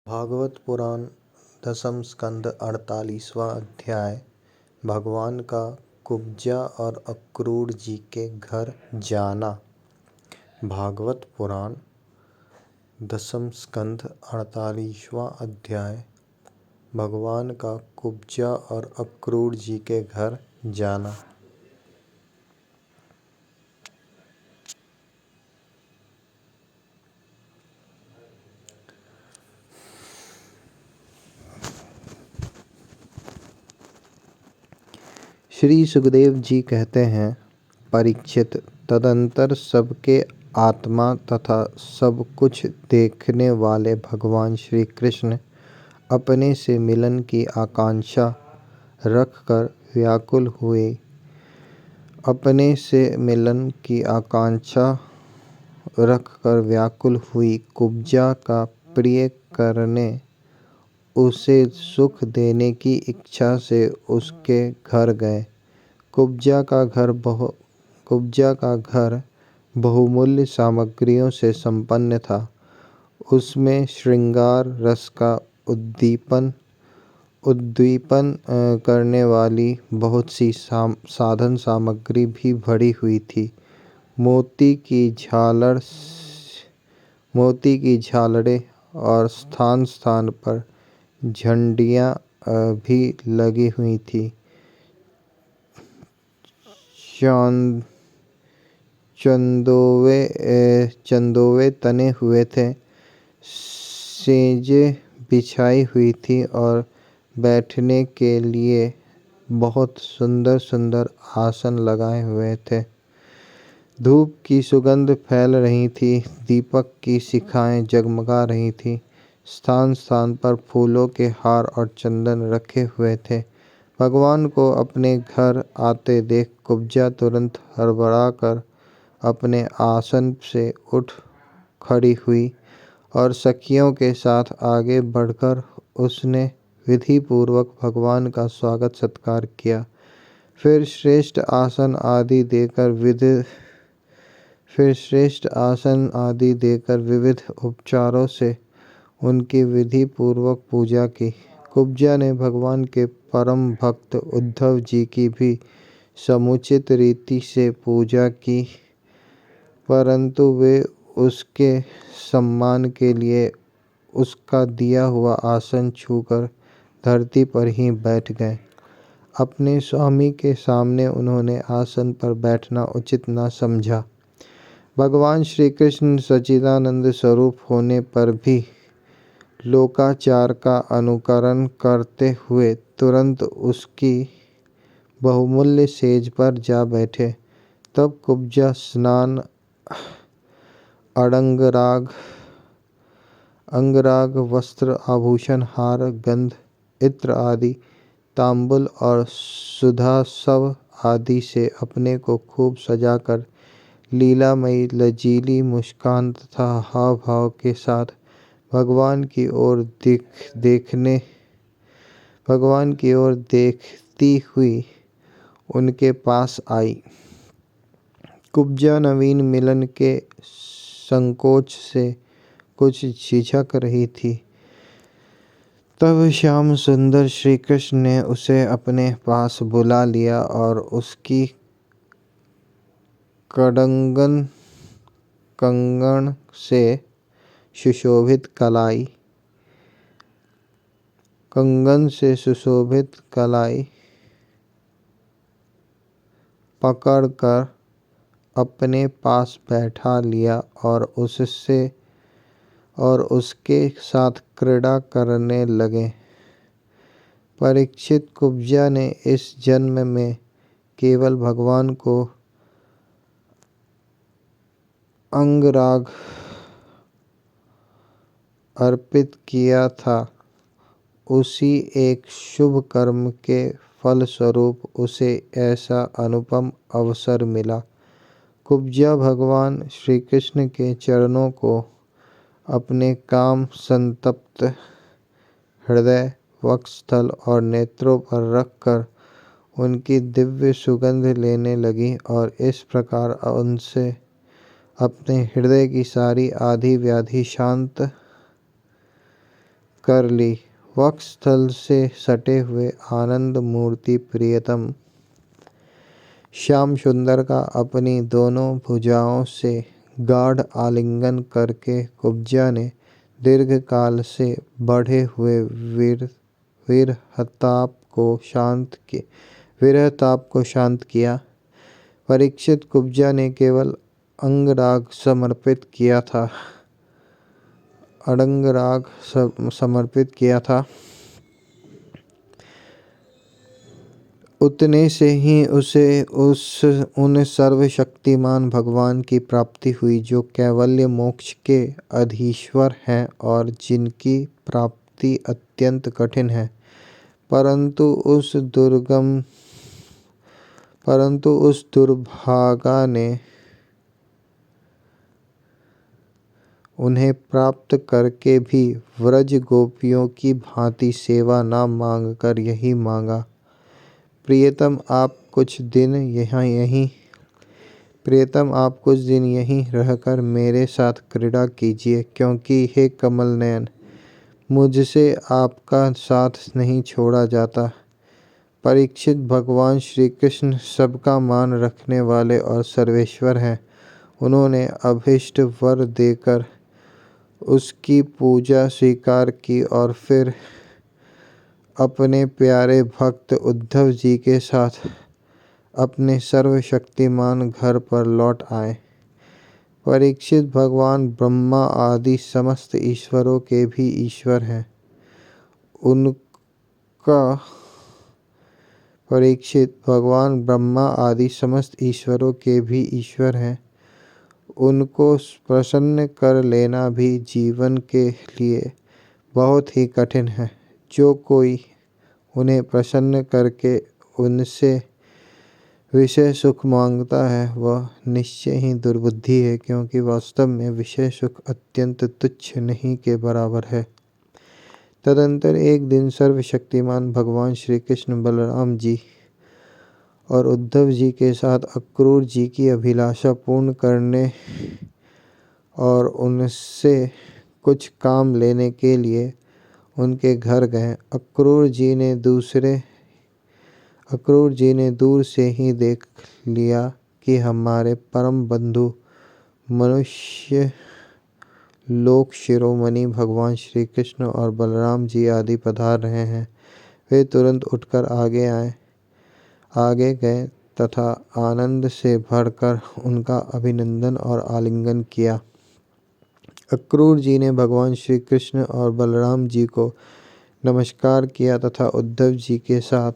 भागवत पुराण दसम स्कंद 48वां अध्याय। भगवान का कुब्जा और अक्रूर जी के घर जाना। भागवत पुराण दसम स्कंद 48वां अध्याय। भगवान का कुब्जा और अक्रूर जी के घर जाना। श्री सुखदेव जी कहते हैं, परीक्षित, तदंतर सबके आत्मा तथा सब कुछ देखने वाले भगवान श्री कृष्ण अपने से मिलन की आकांक्षा रखकर व्याकुल हुए। अपने से मिलन की आकांक्षा रखकर व्याकुल हुई कुब्जा का प्रिय करने, उसे सुख देने की इच्छा से उसके घर गए। कुब्जा का घर बहुमूल्य सामग्रियों से संपन्न था। उसमें श्रृंगार रस का उद्दीपन करने वाली बहुत सी साधन सामग्री भी भरी हुई थी। मोती की झालरें और स्थान स्थान पर झंडियाँ भी लगी हुई थी। चंदोवे तने हुए थे, सेजें बिछाई हुई थी और बैठने के लिए बहुत सुंदर सुंदर आसन लगाए हुए थे। धूप की सुगंध फैल रही थी, दीपक की शिखाएं जगमगा रही थी। स्थान स्थान पर फूलों के हार और चंदन रखे हुए थे। भगवान को अपने घर आते देख कुब्जा तुरंत हड़बड़ा कर अपने आसन से उठ खड़ी हुई और सखियों के साथ आगे बढ़कर उसने विधि पूर्वक भगवान का स्वागत सत्कार किया। फिर श्रेष्ठ आसन आदि देकर विविध उपचारों से उनकी विधि पूर्वक पूजा की। कुब्जा ने भगवान के परम भक्त उद्धव जी की भी समुचित रीति से पूजा की, परंतु वे उसके सम्मान के लिए उसका दिया हुआ आसन छूकर धरती पर ही बैठ गए। अपने स्वामी के सामने उन्होंने आसन पर बैठना उचित न समझा। भगवान श्री कृष्ण सच्चिदानंद स्वरूप होने पर भी लोकाचार का अनुकरण करते हुए तुरंत उसकी बहुमूल्य सेज पर जा बैठे। तब कुब्जा स्नान, अंगराग, वस्त्र, आभूषण, हार, गंध, इत्र आदि, तांबुल और सुधासव आदि से अपने को खूब सजाकर लीलामयी लजीली मुस्कान तथा हाव भाव के साथ भगवान की ओर देखती हुई उनके पास आई। कुब्जा नवीन मिलन के संकोच से कुछ झिझक रही थी। तब श्याम सुंदर श्री कृष्ण ने उसे अपने पास बुला लिया और उसकी कंगन से सुशोभित कलाई पकड़कर अपने पास बैठा लिया और उसके साथ क्रीड़ा करने लगे। परीक्षित, कुब्जा ने इस जन्म में केवल भगवान को अंगराग अर्पित किया था। उसी एक शुभ कर्म के फलस्वरूप उसे ऐसा अनुपम अवसर मिला। कुब्जा भगवान श्री कृष्ण के चरणों को अपने काम संतप्त हृदय, वक्षस्थल और नेत्रों पर रखकर उनकी दिव्य सुगंध लेने लगी और इस प्रकार उनसे अपने हृदय की सारी आधी व्याधि शांत कर ली। वक्षस्थल से सटे हुए आनंद मूर्ति प्रियतम श्याम सुंदर का अपनी दोनों भुजाओं से गाढ़ आलिंगन करके कुब्जा ने दीर्घ काल से बढ़े हुए विरहताप को शांत किया। परीक्षित कुब्जा ने केवल अंगराग समर्पित किया था। उतने से ही उसे उन सर्वशक्तिमान भगवान की प्राप्ति हुई जो कैवल्य मोक्ष के अधीश्वर हैं और जिनकी प्राप्ति अत्यंत कठिन है। परंतु उस दुर्भागा ने उन्हें प्राप्त करके भी व्रज गोपियों की भांति सेवा न मांगकर यही मांगा, प्रियतम आप कुछ दिन यहीं रहकर मेरे साथ क्रीड़ा कीजिए, क्योंकि हे कमल नयन, मुझसे आपका साथ नहीं छोड़ा जाता। परीक्षित, भगवान श्री कृष्ण सबका मान रखने वाले और सर्वेश्वर हैं। उन्होंने अभीष्ट वर देकर उसकी पूजा स्वीकार की और फिर अपने प्यारे भक्त उद्धव जी के साथ अपने सर्वशक्तिमान घर पर लौट आए। परीक्षित, भगवान ब्रह्मा आदि समस्त ईश्वरों के भी ईश्वर हैं। उनको प्रसन्न कर लेना भी जीवन के लिए बहुत ही कठिन है। जो कोई उन्हें प्रसन्न करके उनसे विषय सुख मांगता है वह निश्चय ही दुर्बुद्धि है, क्योंकि वास्तव में विषय सुख अत्यंत तुच्छ नहीं के बराबर है। तदंतर एक दिन सर्वशक्तिमान भगवान श्री कृष्ण बलराम जी और उद्धव जी के साथ अक्रूर जी की अभिलाषा पूर्ण करने और उनसे कुछ काम लेने के लिए उनके घर गए। अक्रूर जी ने दूर से ही देख लिया कि हमारे परम बंधु मनुष्य लोक शिरोमणि भगवान श्री कृष्ण और बलराम जी आदि पधार रहे हैं। वे तुरंत उठकर आगे गए तथा आनंद से भरकर उनका अभिनंदन और आलिंगन किया। अक्रूर जी ने भगवान श्री कृष्ण और बलराम जी को नमस्कार किया तथा उद्धव जी के साथ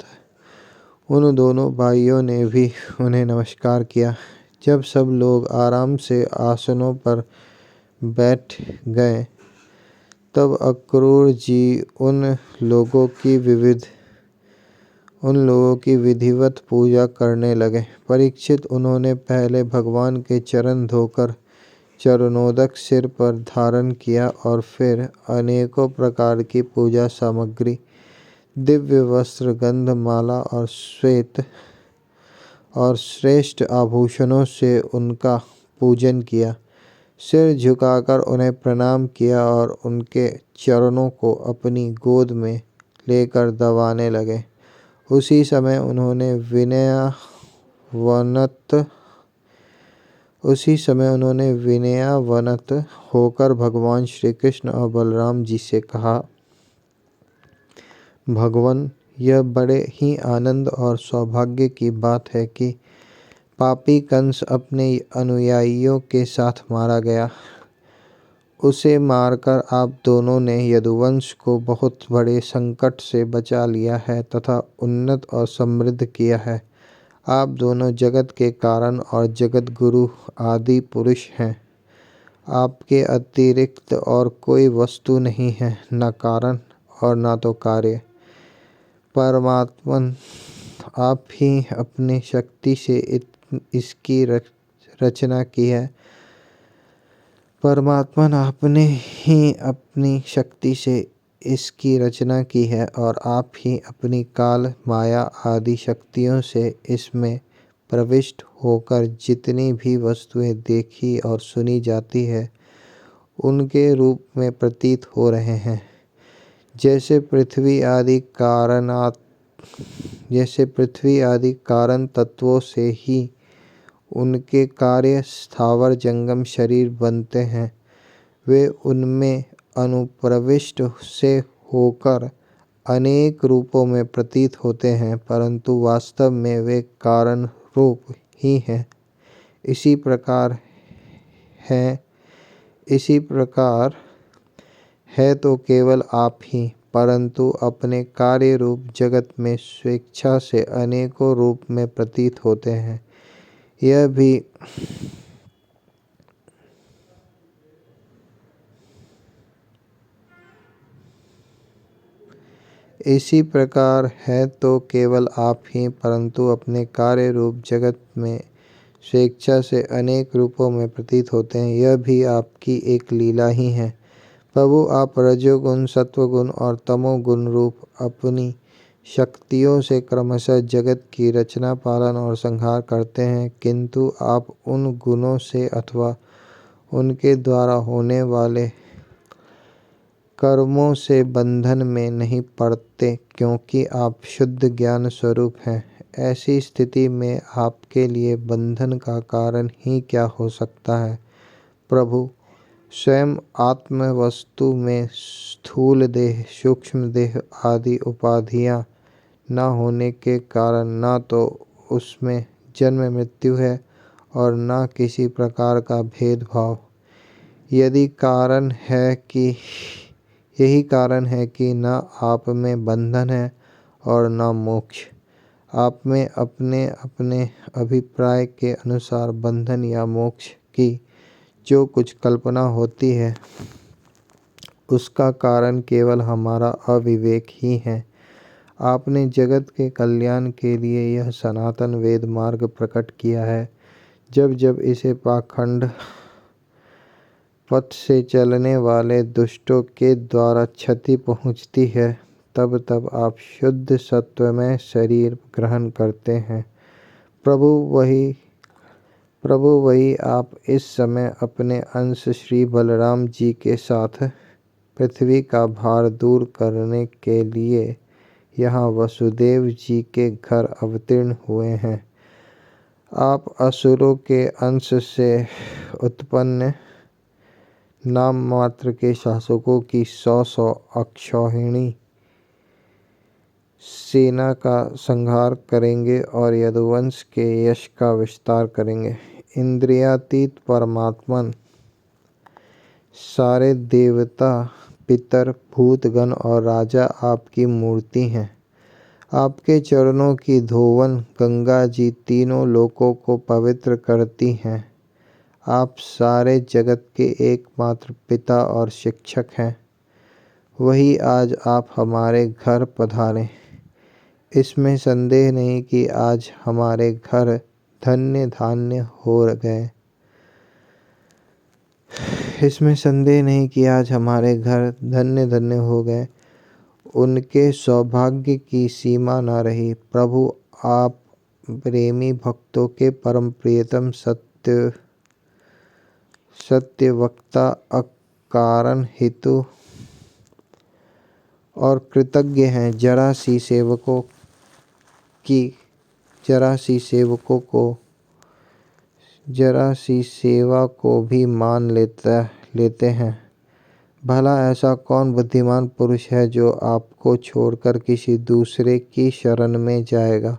उन दोनों भाइयों ने भी उन्हें नमस्कार किया। जब सब लोग आराम से आसनों पर बैठ गए तब अक्रूर जी उन लोगों की विधिवत पूजा करने लगे। परीक्षित, उन्होंने पहले भगवान के चरण धोकर चरणोदक सिर पर धारण किया और फिर अनेकों प्रकार की पूजा सामग्री, दिव्य वस्त्र, गंध माला और श्रेष्ठ आभूषणों से उनका पूजन किया। सिर झुकाकर उन्हें प्रणाम किया और उनके चरणों को अपनी गोद में लेकर दबाने लगे। उसी समय उन्होंने विनयावनत होकर भगवान श्री कृष्ण और बलराम जी से कहा, भगवान, यह बड़े ही आनंद और सौभाग्य की बात है कि पापी कंस अपने अनुयायियों के साथ मारा गया। उसे मारकर आप दोनों ने यदुवंश को बहुत बड़े संकट से बचा लिया है तथा उन्नत और समृद्ध किया है। आप दोनों जगत के कारण और जगत गुरु आदि पुरुष हैं। आपके अतिरिक्त और कोई वस्तु नहीं है, न कारण और न तो कार्य। परमात्मन, आप ही अपनी शक्ति से इसकी रचना की है। परमात्मन, आपने ही अपनी शक्ति से इसकी रचना की है और आप ही अपनी काल, माया आदि शक्तियों से इसमें प्रविष्ट होकर जितनी भी वस्तुएं देखी और सुनी जाती है उनके रूप में प्रतीत हो रहे हैं। जैसे पृथ्वी आदि कारण तत्वों से ही उनके कार्य स्थावर जंगम शरीर बनते हैं, वे उनमें अनुप्रविष्ट से होकर अनेक रूपों में प्रतीत होते हैं, परंतु वास्तव में वे कारण रूप ही हैं। इसी प्रकार है तो केवल आप ही, परंतु अपने कार्य रूप जगत में स्वेच्छा से अनेकों रूप में प्रतीत होते हैं। यह भी इसी प्रकार है तो केवल आप ही, परंतु अपने कार्य रूप जगत में स्वेच्छा से अनेक रूपों में प्रतीत होते हैं। यह भी आपकी एक लीला ही है। प्रभु, आप रजोगुण, सत्वगुण और तमोगुण रूप अपनी शक्तियों से क्रमशः जगत की रचना, पालन और संहार करते हैं, किंतु आप उन गुणों से अथवा उनके द्वारा होने वाले कर्मों से बंधन में नहीं पड़ते, क्योंकि आप शुद्ध ज्ञान स्वरूप हैं। ऐसी स्थिति में आपके लिए बंधन का कारण ही क्या हो सकता है। प्रभु, स्वयं आत्म वस्तु में स्थूल देह, सूक्ष्म देह आदि उपाधियां न होने के कारण न तो उसमें जन्म मृत्यु है और न किसी प्रकार का भेदभाव। यही कारण है कि न आप में बंधन है और न मोक्ष। आप में अपने अपने अभिप्राय के अनुसार बंधन या मोक्ष की जो कुछ कल्पना होती है, उसका कारण केवल हमारा अविवेक ही है। आपने जगत के कल्याण के लिए यह सनातन वेद मार्ग प्रकट किया है। जब जब इसे पाखंड पथ से चलने वाले दुष्टों के द्वारा क्षति पहुँचती है, तब तब आप शुद्ध सत्वमय शरीर ग्रहण करते हैं। प्रभु, वही आप इस समय अपने अंश श्री बलराम जी के साथ पृथ्वी का भार दूर करने के लिए यहाँ वसुदेव जी के घर अवतीर्ण हुए हैं। आप असुरों के अंश से उत्पन्न नाम मात्र के शासकों की 100 अक्षौहिणी सेना का संहार करेंगे और यदुवंश के यश का विस्तार करेंगे। इंद्रियातीत परमात्मन सारे देवता, पितर, भूतगण और राजा आपकी मूर्ति हैं। आपके चरणों की धोवन गंगा जी तीनों लोकों को पवित्र करती हैं। आप सारे जगत के एकमात्र पिता और शिक्षक हैं। वही आज आप हमारे घर पधारे। इसमें संदेह नहीं कि आज हमारे घर धन्य धान्य हो गए। उनके सौभाग्य की सीमा न रही। प्रभु, आप प्रेमी भक्तों के परम प्रियतम सत्य वक्ता, अकारण हेतु और कृतज्ञ हैं। जरा सी सेवा को भी मान लेते हैं। भला ऐसा कौन बुद्धिमान पुरुष है जो आपको छोड़कर किसी दूसरे की शरण में जाएगा।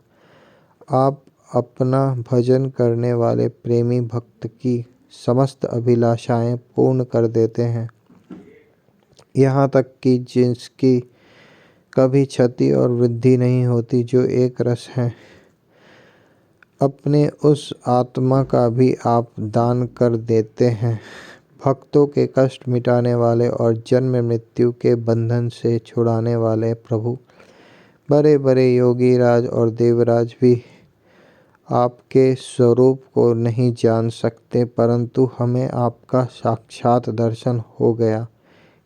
आप अपना भजन करने वाले प्रेमी भक्त की समस्त अभिलाषाएं पूर्ण कर देते हैं, यहाँ तक कि जिसकी कभी क्षति और वृद्धि नहीं होती, जो एक रस है। अपने उस आत्मा का भी आप दान कर देते हैं। भक्तों के कष्ट मिटाने वाले और जन्म मृत्यु के बंधन से छुड़ाने वाले प्रभु, बड़े बड़े योगी राज और देवराज भी आपके स्वरूप को नहीं जान सकते, परंतु हमें आपका साक्षात दर्शन हो गया।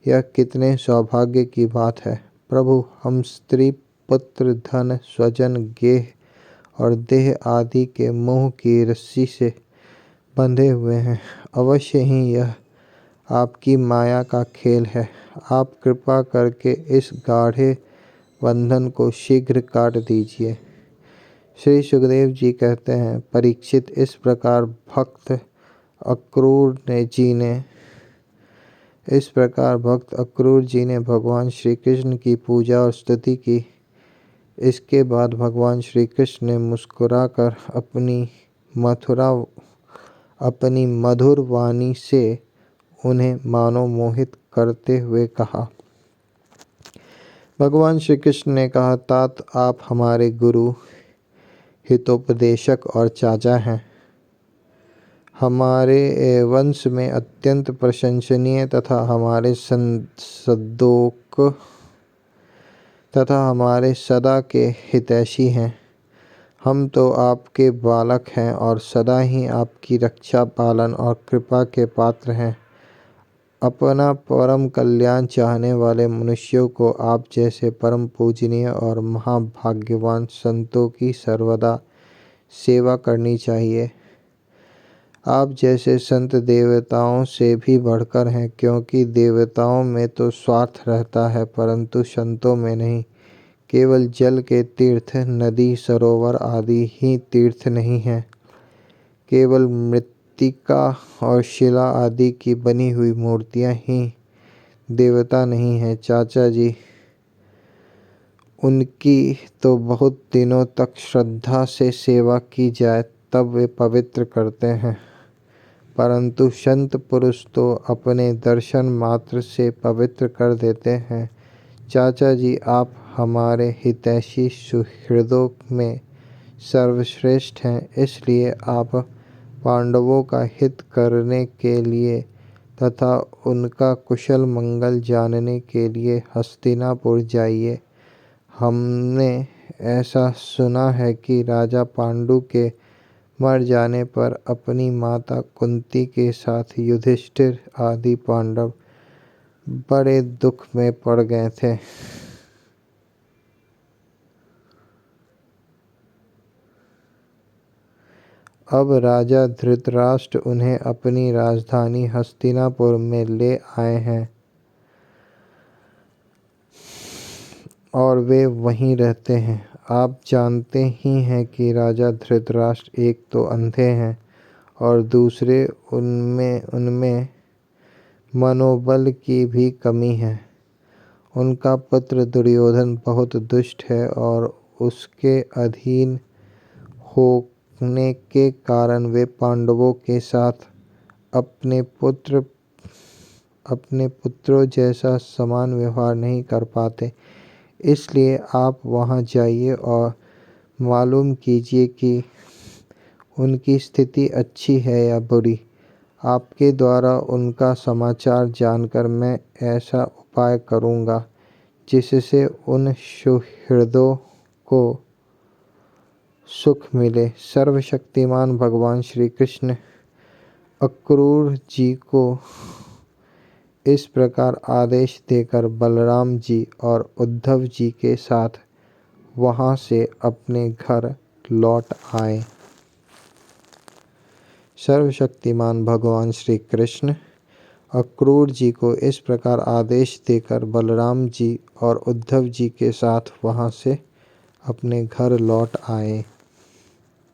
यह कितने सौभाग्य की बात है। प्रभु, हम स्त्री, पुत्र, धन, स्वजन, गेह और देह आदि के मोह की रस्सी से बंधे हुए हैं। अवश्य ही यह आपकी माया का खेल है। आप कृपा करके इस गाढ़े बंधन को शीघ्र काट दीजिए। श्री सुखदेव जी कहते हैं, परीक्षित इस प्रकार भक्त अक्रूर जी ने भगवान श्री कृष्ण की पूजा और स्तुति की। इसके बाद भगवान श्री कृष्ण ने मुस्कुराकर अपनी मधुर वाणी से उन्हें मनोमोहित करते हुए कहा। भगवान श्री कृष्ण ने कहा, तात आप हमारे गुरु, हितोपदेशक और चाचा हैं। हमारे वंश में अत्यंत प्रशंसनीय तथा हमारे सदा के हितैषी हैं। हम तो आपके बालक हैं और सदा ही आपकी रक्षा, पालन और कृपा के पात्र हैं। अपना परम कल्याण चाहने वाले मनुष्यों को आप जैसे परम पूजनीय और महाभाग्यवान संतों की सर्वदा सेवा करनी चाहिए। आप जैसे संत देवताओं से भी बढ़कर हैं, क्योंकि देवताओं में तो स्वार्थ रहता है परंतु संतों में नहीं। केवल जल के तीर्थ, नदी, सरोवर आदि ही तीर्थ नहीं हैं। केवल मृत्तिका और शिला आदि की बनी हुई मूर्तियां ही देवता नहीं हैं। चाचा जी, उनकी तो बहुत दिनों तक श्रद्धा से सेवा की जाए तब वे पवित्र करते हैं, परंतु संत पुरुष तो अपने दर्शन मात्र से पवित्र कर देते हैं। चाचा जी, आप हमारे हितैषी सुहृदों में सर्वश्रेष्ठ हैं, इसलिए आप पांडवों का हित करने के लिए तथा उनका कुशल मंगल जानने के लिए हस्तिनापुर जाइए। हमने ऐसा सुना है कि राजा पांडु के मर जाने पर अपनी माता कुंती के साथ युधिष्ठिर आदि पांडव बड़े दुख में पड़ गए थे। अब राजा धृतराष्ट्र उन्हें अपनी राजधानी हस्तिनापुर में ले आए हैं और वे वहीं रहते हैं। आप जानते ही हैं कि राजा धृतराष्ट्र एक तो अंधे हैं और दूसरे उनमें मनोबल की भी कमी है। उनका पुत्र दुर्योधन बहुत दुष्ट है और उसके अधीन होने के कारण वे पांडवों के साथ अपने पुत्रों जैसा समान व्यवहार नहीं कर पाते। इसलिए आप वहां जाइए और मालूम कीजिए कि उनकी स्थिति अच्छी है या बुरी। आपके द्वारा उनका समाचार जानकर मैं ऐसा उपाय करूँगा जिससे उन सुहृदों को सुख मिले। सर्वशक्तिमान भगवान श्री कृष्ण अक्रूर जी को इस प्रकार आदेश देकर बलराम जी और उद्धव जी के साथ वहां से अपने घर लौट आए। सर्वशक्तिमान भगवान श्री कृष्ण अक्रूर जी को इस प्रकार आदेश देकर बलराम जी और उद्धव जी के साथ वहां से अपने घर लौट आए।